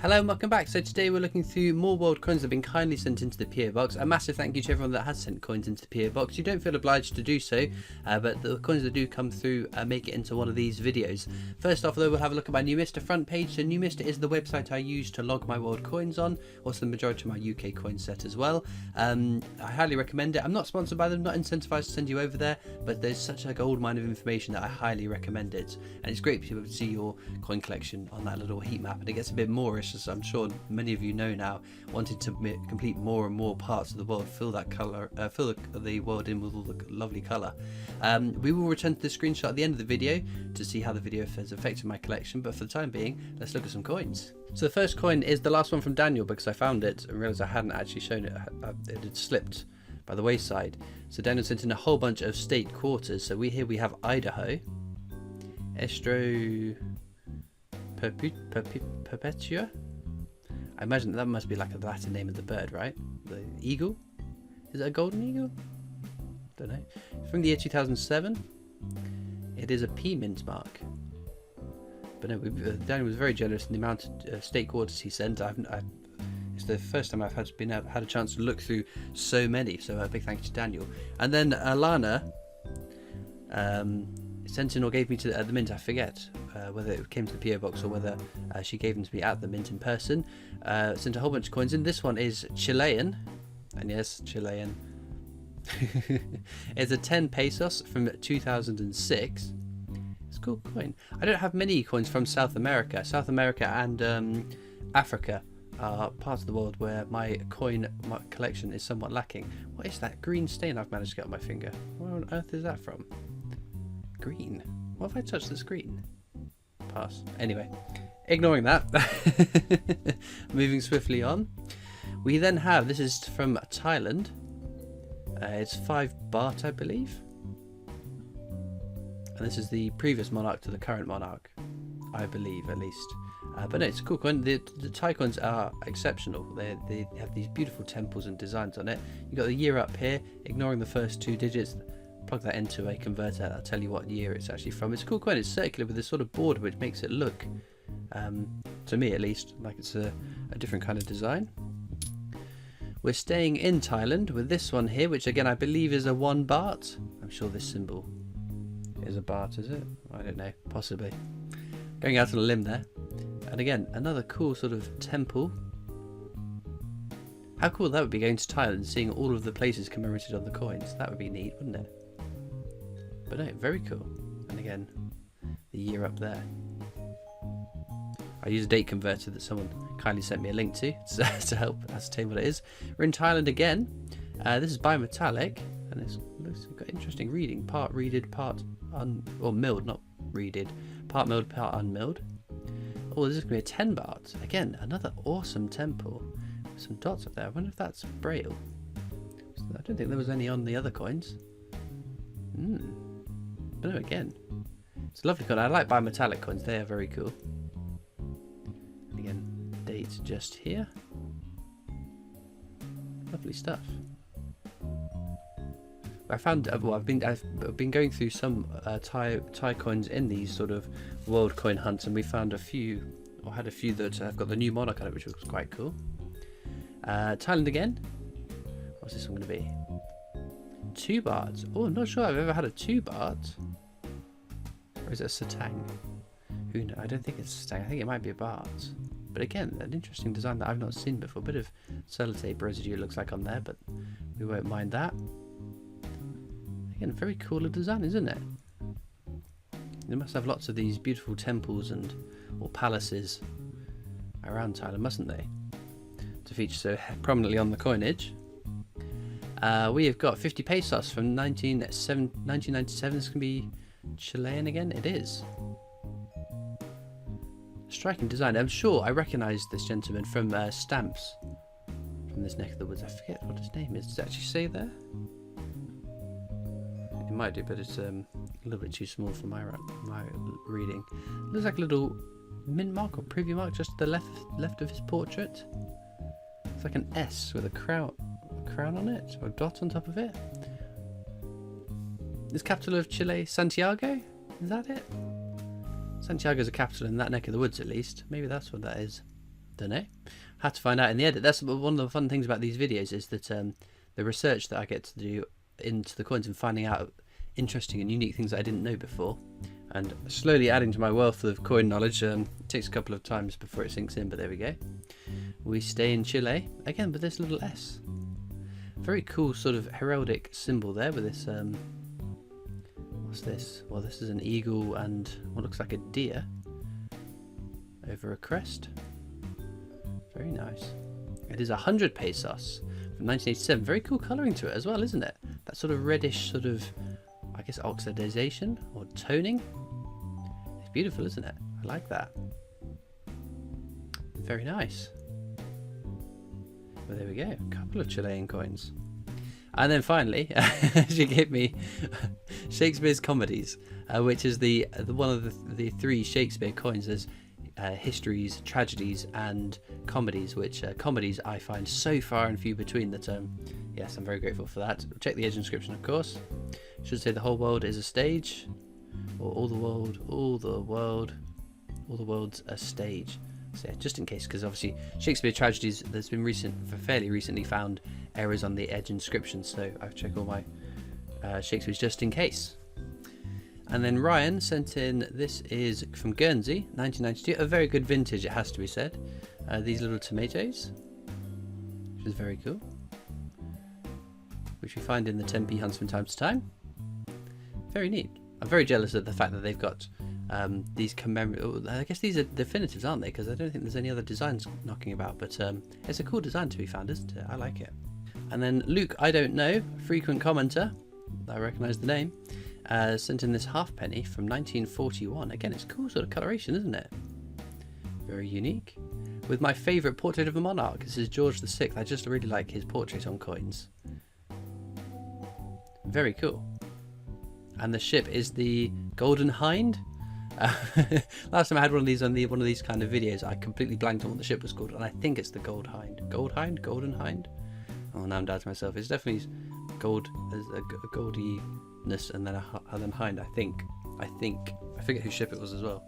Hello and welcome back. So today we're looking through more world coins that have been kindly sent into the PO box. A massive thank you to everyone that has sent coins into the PO box. You don't feel obliged to do so, but the coins that do come through make it into one of these videos. First off though, we'll have a look at my New Mr front page. So New Mr is the website I use to log my world coins on, also the majority of my UK coin set as well. I highly recommend it. I'm not sponsored by them, not incentivized to send you over there, but there's such a gold mine of information that I highly recommend it. And it's great to be able to see your coin collection on that little heat map, and it gets a bit moreish, as I'm sure many of you know now, wanting to complete more and more parts of the world, fill that color, fill the world in with all the lovely color. We will return to the screenshot at the end of the video to see how the video has affected my collection, but for the time being, let's look at some coins. So the first coin is the last one from Daniel, because I found it and realized I hadn't actually shown it. It had slipped by the wayside. So Daniel sent in a whole bunch of state quarters. So we have Idaho, Estro Perpetua. I imagine that must be like a Latin name of the bird, right? The eagle? Is it a golden eagle? Don't know. From the year 2007. It is a P mint mark. But no, Daniel was very generous in the amount of state quarters he sent. It's the first time I've had a chance to look through so many. So a big thank you to Daniel. And then Alana sent in or gave me to at the mint. I forget whether it came to the PO box or whether she gave them to me at the mint in person. Sent a whole bunch of coins in. This one is Chilean, and yes, Chilean. It's a 10 pesos from 2006. It's a cool coin. I don't have many coins from South America. South America and Africa are parts of the world where my coin collection is somewhat lacking. What is that green stain I've managed to get on my finger? Where on earth is that from? Green. What if I touch the screen? Pass. Anyway, ignoring that, moving swiftly on, we then have, this is from Thailand, it's 5 baht I believe, and this is the previous monarch to the current monarch, I believe at least, but no, it's a cool coin. The Thai coins are exceptional. They have these beautiful temples and designs on it. You've got the year up here, ignoring the first 2 digits. Plug that into a converter, I'll tell you what year it's actually from. It's a cool coin. It's circular with this sort of border which makes it look, to me at least, like it's a different kind of design. We're staying in Thailand with this one here, which again I believe is a 1 baht. I'm sure this symbol is a baht, is it? I don't know, possibly. Going out on a limb there. And again, another cool sort of temple. How cool that would be, going to Thailand, seeing all of the places commemorated on the coins. That would be neat, wouldn't it? But no, very cool. And again, the year up there. I use a date converter that someone kindly sent me a link to help ascertain what it is. We're in Thailand again. This is bimetallic, and it's got interesting reading. Part reeded, part milled, not reeded. Part milled, part unmilled. Oh, this is going to be a 10 baht. Again, another awesome temple. With some dots up there. I wonder if that's Braille. I don't think there was any on the other coins. But no, again, it's a lovely coin. I like bimetallic coins. They are very cool. And again, dates just here. Lovely stuff. I found, well, I've been going through some Thai coins in these sort of world coin hunts, and we found a few, or had a few that have got the new monarch on it, which was quite cool. Thailand again. What's this one going to be? 2 baht. Oh, I'm not sure I've ever had a 2 baht. Or is it a satang? Who knows? I don't think it's a satang. I think it might be a baht. But again, an interesting design that I've not seen before. A bit of sellotape residue looks like on there, but we won't mind that. Again, very cool design, isn't it? They must have lots of these beautiful temples or palaces around Thailand, mustn't they? To feature so prominently on the coinage. We have got 50 pesos from 1997. This can be Chilean again. It is. Striking design. I'm sure I recognise this gentleman from stamps from this neck of the woods. I forget what his name is. Does it actually say there? It might do, but it's a little bit too small for my reading. Looks like a little mint mark or preview mark just to the left of his portrait. It's like an S with a crown on it, or a dot on top of it. Is capital of Chile Santiago? Is that it? Santiago's a capital in that neck of the woods, at least. Maybe that's what that is. Don't know. Had to find out in the edit. That's one of the fun things about these videos, is that the research that I get to do into the coins and finding out interesting and unique things that I didn't know before, and slowly adding to my wealth of coin knowledge. It takes a couple of times before it sinks in, but there we go. We stay in Chile again with this little S. Very cool sort of heraldic symbol there with this. What's this? Well, this is an eagle and what looks like a deer over a crest. Very nice. It is 100 pesos from 1987. Very cool colouring to it as well, isn't it? That sort of reddish sort of, I guess, oxidization or toning. It's beautiful, isn't it? I like that. Very nice. Well, there we go. A couple of Chilean coins. And then finally, she gave me Shakespeare's Comedies, which is the one of the three Shakespeare coins. There's histories, tragedies, and comedies, which comedies I find so far and few between that yes, I'm very grateful for that. Check the edge inscription, of course. Should say the whole world is a stage, or all the world's a stage. So yeah, just in case, because obviously Shakespeare tragedies, there's been fairly recently found errors on the edge inscription, so I've checked all my Shakespeare's just in case. And then Ryan sent in, this is from Guernsey, 1992, a very good vintage, it has to be said. These little tomatoes, which is very cool, which we find in the 10p hunts from time to time. Very neat. I'm very jealous of the fact that they've got these I guess these are definitives, aren't they? Because I don't think there's any other designs knocking about, but it's a cool design to be found, isn't it? I like it. And then Luke, I don't know, frequent commenter, I recognise the name, sent in this halfpenny from 1941. Again, it's cool sort of coloration, isn't it? Very unique. With my favourite portrait of a monarch. This is George VI. I just really like his portrait on coins. Very cool. And the ship is the Golden Hind. Last time I had one of these on one of these kind of videos, I completely blanked on what the ship was called, and I think it's the Gold Hind. Gold Hind? Golden Hind? Oh, now I'm doubting myself. It's definitely gold. There's a goldiness and then then hind. I think. I forget whose ship it was as well.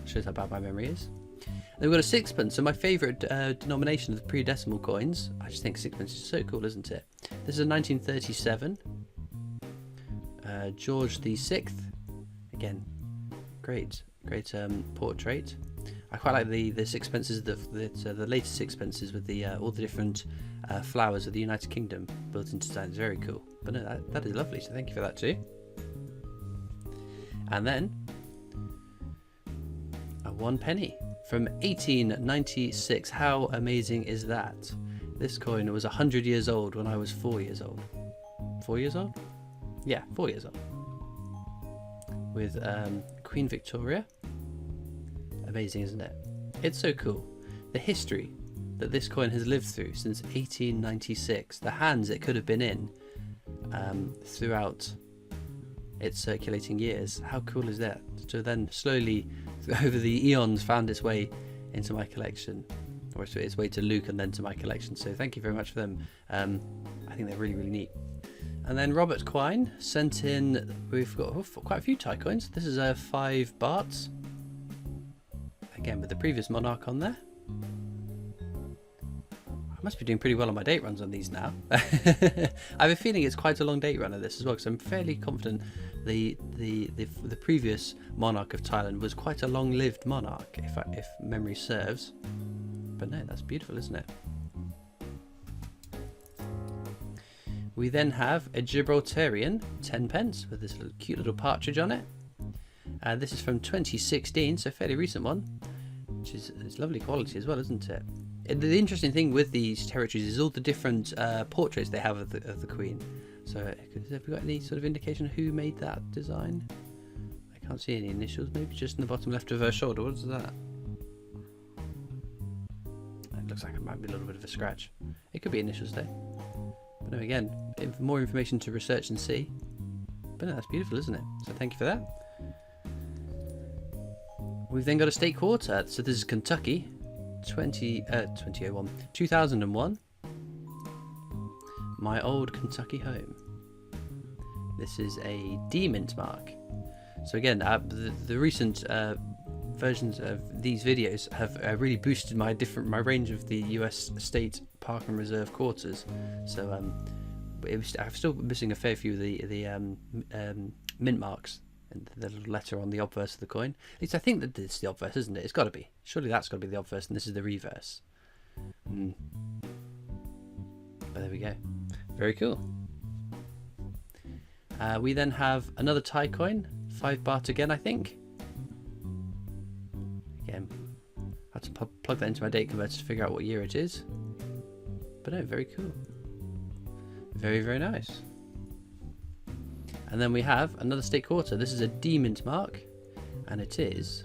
Shows how bad my memory is. And we've got a sixpence. So my favourite denomination of the pre-decimal coins. I just think sixpence is so cool, isn't it? This is a 1937. George VI. Again, great portrait. I quite like the sixpences, the latest sixpences with the all the different flowers of the United Kingdom built into design. It's very cool. But no, that is lovely. So thank you for that too. And then a 1 penny from 1896. How amazing is that? This coin was 100 years old when I was 4 years old. 4 years old? Yeah, 4 years old. With Queen Victoria. Amazing, isn't it? It's so cool. The history that this coin has lived through since 1896. The hands it could have been in throughout its circulating years. How cool is that? To then slowly, over the eons, found its way into my collection. Or its way to Luke and then to my collection. So thank you very much for them. I think they're really, really neat. And then Robert Quine sent in, we've got quite a few Thai coins. This is 5 bahts. Again, with the previous monarch on there. I must be doing pretty well on my date runs on these now. I have a feeling it's quite a long date run of this as well, because I'm fairly confident the previous monarch of Thailand was quite a long-lived monarch, if memory serves. But no, that's beautiful, isn't it? We then have a Gibraltarian 10 pence with this cute little partridge on it. This is from 2016, so fairly recent one, which is it's lovely quality as well, isn't it? The interesting thing with these territories is all the different portraits they have of the Queen. So have we got any sort of indication of who made that design? I can't see any initials, maybe just in the bottom left of her shoulder. What is that? It looks like it might be a little bit of a scratch. It could be initials though. But no, again, more information to research and see. But no, that's beautiful, isn't it? So thank you for that. We've then got a state quarter. So this is Kentucky, 2001. My old Kentucky home. This is a D mint mark. So again, the recent versions of these videos have really boosted my range of the US state park and reserve quarters. So I'm still missing a fair few of the mint marks and the little letter on the obverse of the coin. At least I think that it's the obverse, isn't it? It's got to be. Surely that's got to be the obverse, and this is the reverse. But there we go. Very cool. We then have another Thai coin, 5 baht again, I think. Again, I have to plug that into my date converter to figure out what year it is. But no, very cool. Very, very nice. And then we have another state quarter. This is a D mint mark, and it is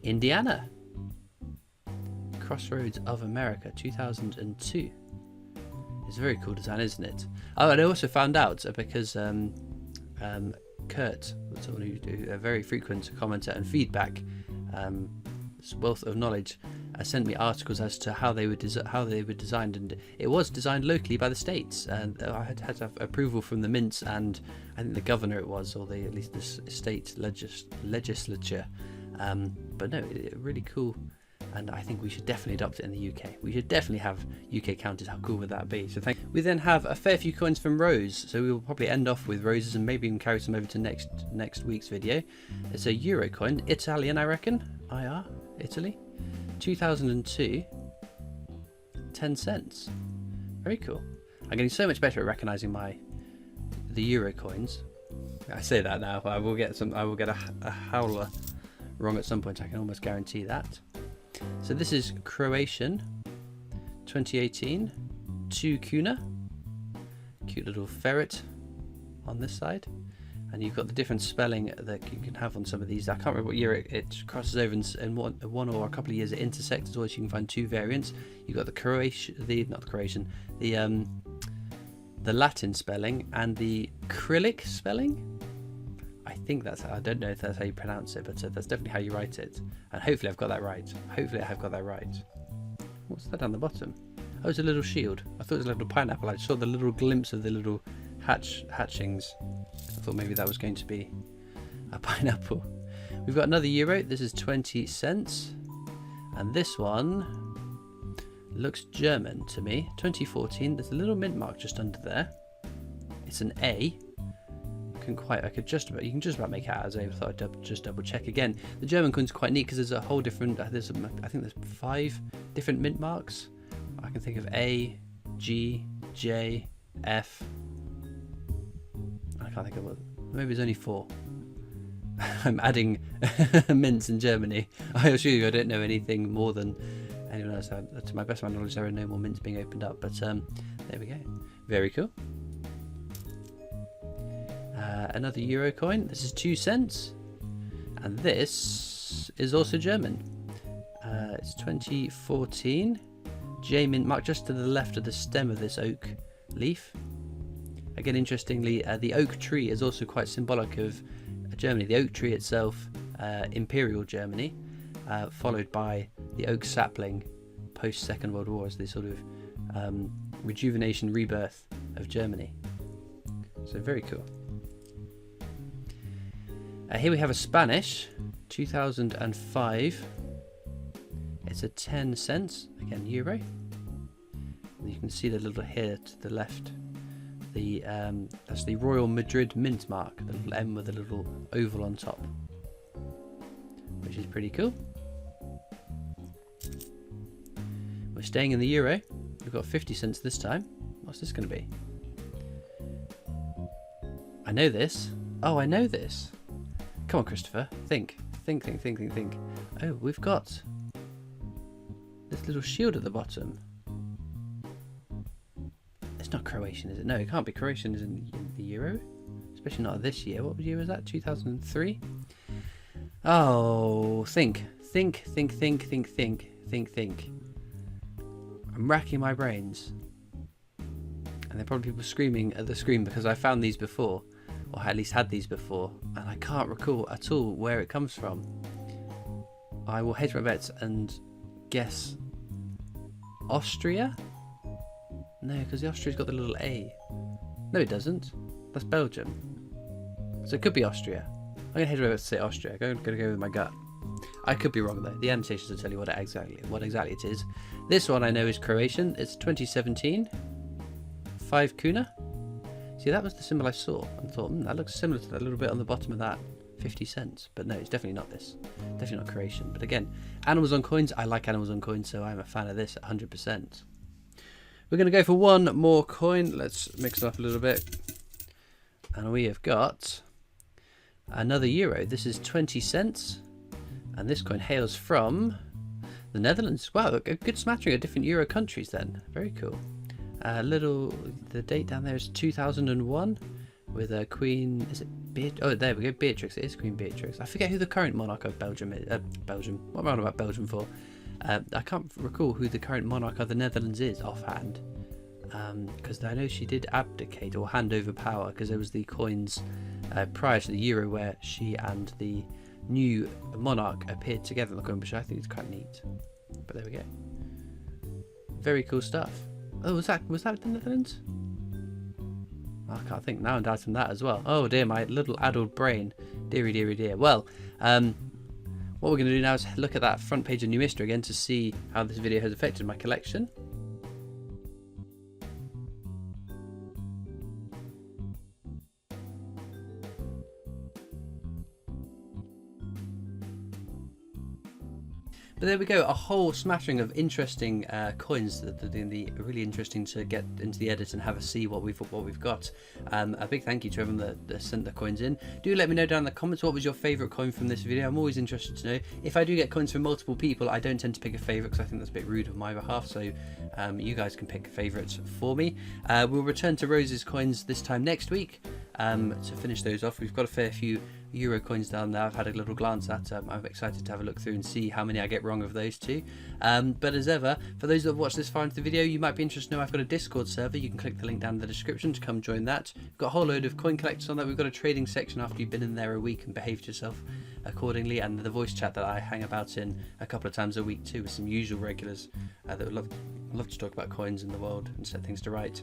Indiana. Crossroads of America, 2002. It's a very cool design, isn't it? Oh, and I also found out because Kurt, someone who a very frequent commenter and feedback, wealth of knowledge, sent me articles as to how they were designed, and it was designed locally by the states. And I had to have approval from the mints, and I think the governor it was, or at least the state legislature. But no, really cool. And I think we should definitely adopt it in the UK. We should definitely have UK counters. How cool would that be? So we then have a fair few coins from Rose. So we will probably end off with roses and maybe even carry some over to next week's video. It's a Euro coin, Italian, I reckon. IR, Italy, 2002, 10 cents. Very cool. I'm getting so much better at recognizing the Euro coins. I say that now. I will get a howler wrong at some point. I can almost guarantee that. So this is Croatian, 2018, 2 kuna. Cute little ferret on this side. And you've got the different spelling that you can have on some of these. I can't remember what year it crosses over, and one or a couple of years it intersects as well, so you can find 2 variants. You've got the Latin spelling and the Cyrillic spelling. I think I don't know if that's how you pronounce it, but that's definitely how you write it. And hopefully I've got that right. What's that down the bottom? Oh, it's a little shield. I thought it was a little pineapple. I saw the little glimpse of the little hatchings. I thought maybe that was going to be a pineapple. We've got another Euro. This is 20 cents. And this one looks German to me. 2014. There's a little mint mark just under there. It's an A. You can just about make it out as I thought I'd just double check again. The German coin's quite neat because there's a whole different, I think there's 5 different mint marks. I can think of A, G, J, F. I can't think of what, maybe there's only 4. I'm adding mints in Germany. I assure you I don't know anything more than anyone else. To my best of my knowledge, there are no more mints being opened up, but there we go. Very cool. Another Euro coin. This is 2 cents, and this is also German. It's 2014. J mint mark just to the left of the stem of this oak leaf. Again, interestingly, the oak tree is also quite symbolic of Germany. The oak tree itself, Imperial Germany, followed by the oak sapling post Second World War as the sort of rejuvenation, rebirth of Germany. So very cool. Here we have a Spanish, 2005. It's a 10 cents, again Euro. And you can see the little here to the left. That's the Royal Madrid mint mark, the little M with a little oval on top, which is pretty cool. We're staying in the Euro. We've got 50 cents this time. What's this going to be? I know this. Oh, I know this. Come on, Christopher. Think. Oh, we've got this little shield at the bottom. It's not Croatian, is it? No, it can't be. Croatian is in the Euro. Especially not this year. What year was that? 2003? Oh, think. I'm racking my brains. And there are probably people screaming at the screen because I found these before. Or at least had these before, and I can't recall at all where it comes from. I will hedge my bets and guess Austria? No, because the Austria's got the little A. No, it doesn't. That's Belgium. So it could be Austria. I'm going to hedge my bets to say Austria. I'm going to go with my gut. I could be wrong though. The annotations will tell you what exactly it is. This one I know is Croatian. It's 2017. 5 kuna. See, that was the symbol I saw and thought, that looks similar to that a little bit on the bottom of that. 50 cents. But no, it's definitely not this. Definitely not Croatian. But again, animals on coins. I like animals on coins, so I'm a fan of this 100%. We're going to go for one more coin. Let's mix it up a little bit. And we have got another euro. This is 20 cents. And this coin hails from the Netherlands. Wow, a good smattering of different euro countries then. Very cool. The date down there is 2001 with a Queen, is it Beatrix? Oh, there we go, Beatrix. It is Queen Beatrix. I forget who the current monarch of Belgium is. Belgium. What am I on about Belgium for? I can't recall who the current monarch of the Netherlands is offhand. Because I know she did abdicate or hand over power, because there was the coins prior to the euro where she and the new monarch appeared together on the coin, which I think is quite neat. But there we go. Very cool stuff. Oh, was that the Netherlands? I can't think now. I'm doubting that as well. Oh dear, my little addled brain. Deary, deary, dear. Well, what we're going to do now is look at that front page of New Mystery again to see how this video has affected my collection. But there we go, a whole smattering of interesting coins that are really interesting to get into the edit and have a see what we've got. A big thank you to everyone that sent the coins in. Do let me know down in the comments what was your favourite coin from this video. I'm always interested to know. If I do get coins from multiple people, I don't tend to pick a favourite because I think that's a bit rude on my behalf. So you guys can pick favourites for me. We'll return to Rose's coins this time next week to finish those off. We've got a fair few euro coins down there. I've had a little glance at. I'm excited to have a look through and see how many I get wrong of those two. But as ever, for those that have watched this far into the video, you might be interested to know I've got a Discord server. You can click the link down in the description to come join that. We've got a whole load of coin collectors on that. We've got a trading section after you've been in there a week and behaved yourself accordingly, and the voice chat that I hang about in a couple of times a week too, with some usual regulars that would love to talk about coins in the world and set things to right.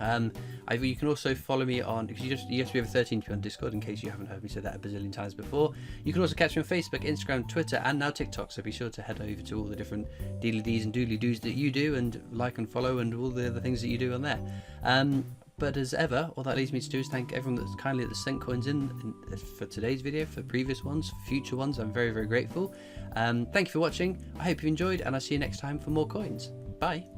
You can also follow me on, because you have to be over 13 to be on Discord, in case you haven't heard me say that a bazillion times before. You can also catch me on Facebook, Instagram, Twitter, and now TikTok, so be sure to head over to all the different deedly-dees and doodly-doos that you do, and like and follow and all the other things that you do on there. But as ever, all that leaves me to do is thank everyone that's kindly sent coins in for today's video, for previous ones, for future ones. I'm very, very grateful. Thank you for watching. I hope you enjoyed, and I'll see you next time for more coins. Bye.